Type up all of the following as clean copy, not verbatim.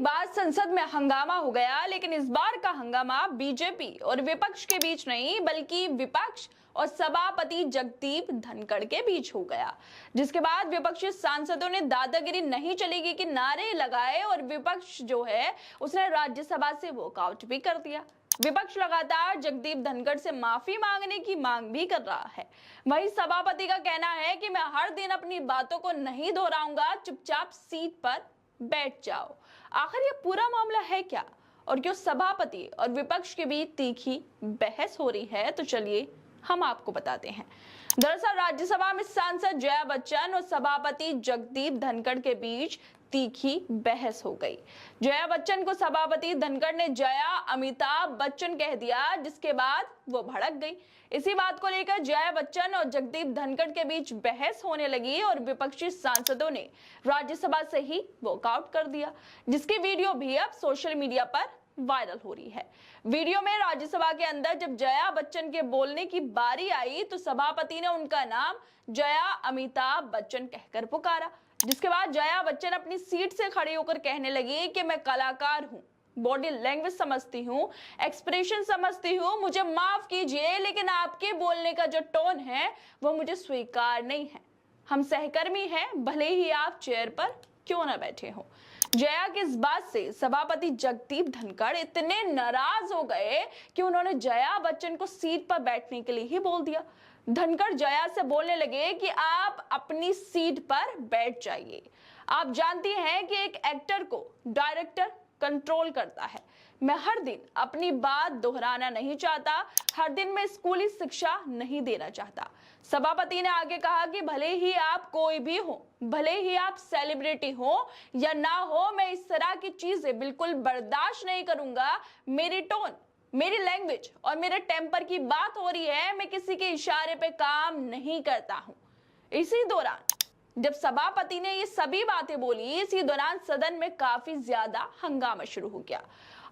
एक बार संसद में हंगामा हो गया, लेकिन इस बार का हंगामा बीजेपी और विपक्ष के बीच नहीं बल्कि विपक्ष और सभापति जगदीप धनखड़ के बीच हो गया, जिसके बाद विपक्षी सांसदों ने दादागिरी नहीं चलेगी कि नारे लगाए और विपक्ष जो है उसने राज्यसभा से वॉकआउट भी कर दिया। विपक्ष लगातार जगदीप धनखड़ से माफी मांगने की मांग भी कर रहा है। वहीं सभापति का कहना है कि मैं हर दिन अपनी बातों को नहीं दोहराऊंगा, चुपचाप सीट पर बैठ जाओ। आखिर ये पूरा मामला है क्या और क्यों सभापति और विपक्ष के बीच तीखी बहस हो रही है, तो चलिए हम आपको बताते हैं। दरअसल राज्यसभा में सांसद जया बच्चन और सभापति जगदीप धनखड़ के बीच तीखी बहस हो गई। जया बच्चन को सभापति धनखड़ ने जया अमिताभ बच्चन कह दिया, जिसके बाद वो भड़क गई। इसी बात को लेकर जया बच्चन और जगदीप धनखड़ के बीच बहस होने लगी और विपक्षी सांसदों ने राज्यसभा से ही वॉकआउट कर दिया, जिसकी वीडियो भी अब सोशल मीडिया पर वायरल हो रही है। वीडियो में राज्यसभा के अंदर जब जया बच्चन के बोलने की बारी आई तो सभापति ने उनका नाम जया अमिताभ बच्चन कहकर पुकारा, जिसके बाद जया बच्चन अपनी सीट से खड़ी होकर कहने लगी कि मैं कलाकार हूं, बॉडी लैंग्वेज समझती हूं, एक्सप्रेशन समझती हूं, मुझे माफ कीजिए लेकिन आपके बोलने का जो टोन है वो मुझे स्वीकार नहीं है। हम सहकर्मी हैं, भले ही आप चेयर पर क्यों ना बैठे हो। जया की इस बात से सभापति जगदीप धनखड़ इतने नाराज हो गए कि उन्होंने जया बच्चन को सीट पर बैठने के लिए ही बोल दिया। धनखड़ जया से बोलने लगे कि आप अपनी सीट पर बैठ जाइए। आप जानती हैं कि एक एक्टर को डायरेक्टर कंट्रोल करता है। मैं हर दिन अपनी बात दोहराना नहीं चाहता, हर दिन मैं स्कूली शिक्षा नहीं देना चाहता। सभापति ने आगे कहा कि भले ही आप कोई भी हो, भले ही आप सेलिब्रिटी हो या ना हो, मैं इस तरह की चीजें बिल्कुल बर्दाश्त नहीं करूंगा। मेरी टोन, मेरी लैंग्वेज और मेरे टेम्पर की बात हो रही है, मैं किसी के इशारे पे काम नहीं करता हूं। इसी दौरान जब सभापति ने ये सभी बातें बोली, इसी दौरान सदन में काफी ज्यादा हंगामा शुरू हो गया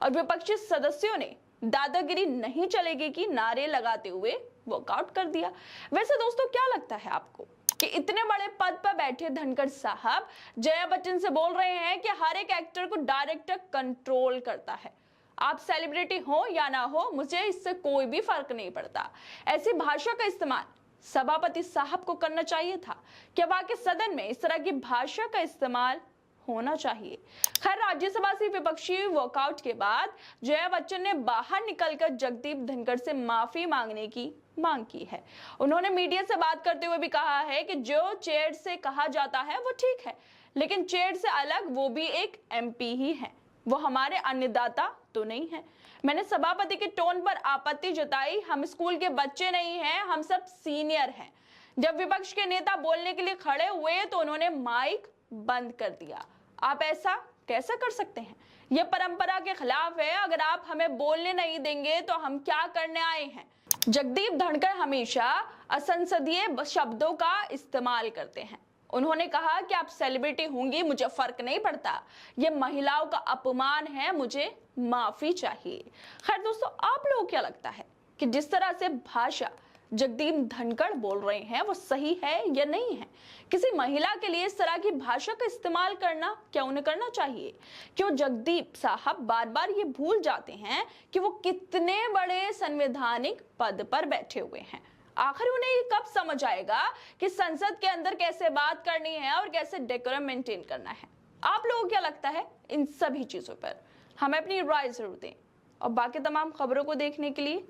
और विपक्षी सदस्यों ने दादागिरी नहीं चलेगी की नारे लगाते हुए वॉकआउट कर दिया। वैसे दोस्तों, क्या लगता है आपको कि इतने बड़े पद पर बैठे धनखड़ साहब जया बच्चन से बोल रहे हैं कि हर एक एक्टर को डायरेक्टर कंट्रोल करता है, आप सेलिब्रिटी हो या ना हो, मुझे इससे कोई भी फर्क नहीं पड़ता। ऐसी भाषा का इस्तेमाल सभापति साहब को करना चाहिए था। क्या वाकई सदन में इस तरह की भाषा का इस्तेमाल होना चाहिए? खैर, राज्यसभा से विपक्षी वॉकआउट के बाद जया बच्चन ने बाहर निकलकर जगदीप धनखड़ से माफी मांगने की मांग की है। उन्होंने मीडिया से बात करते हुए भी कहा है कि जो चेयर से कहा जाता है वो ठीक है, लेकिन चेयर से अलग वो भी एक एमपी ही है, वो हमारे अन्नदाता तो नहीं है। मैंने सभापति के टोन पर आपत्ति जताई। हम स्कूल के बच्चे नहीं हैं, हम सब सीनियर हैं। जब विपक्ष के नेता बोलने के लिए खड़े हुए तो उन्होंने माइक बंद कर दिया। आप ऐसा कैसे कर सकते हैं? यह परंपरा के खिलाफ है। अगर आप हमें बोलने नहीं देंगे तो हम क्या करने आए हैं? जगदीप धनखड़ हमेशा असंसदीय शब्दों का इस्तेमाल करते हैं। उन्होंने कहा कि आप सेलिब्रिटी होंगी, मुझे फर्क नहीं पड़ता, ये महिलाओं का अपमान है, मुझे माफी चाहिए। खैर दोस्तों, आप लोगों को क्या लगता है कि जिस तरह से भाषा जगदीप धनखड़ बोल रहे हैं वो सही है या नहीं है? किसी महिला के लिए इस तरह की भाषा का इस्तेमाल करना क्या उन्हें करना चाहिए? क्यों जगदीप साहब बार बार ये भूल जाते हैं कि वो कितने बड़े संवैधानिक पद पर बैठे हुए हैं? आखिर उन्हें ये कब समझ आएगा कि संसद के अंदर कैसे बात करनी है और कैसे डेकोरम मेंटेन करना है? आप लोगों को क्या लगता है इन सभी चीजों पर? हमें अपनी राय जरूर दें और बाकी तमाम खबरों को देखने के लिए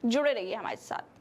जुड़े रहिए हमारे साथ।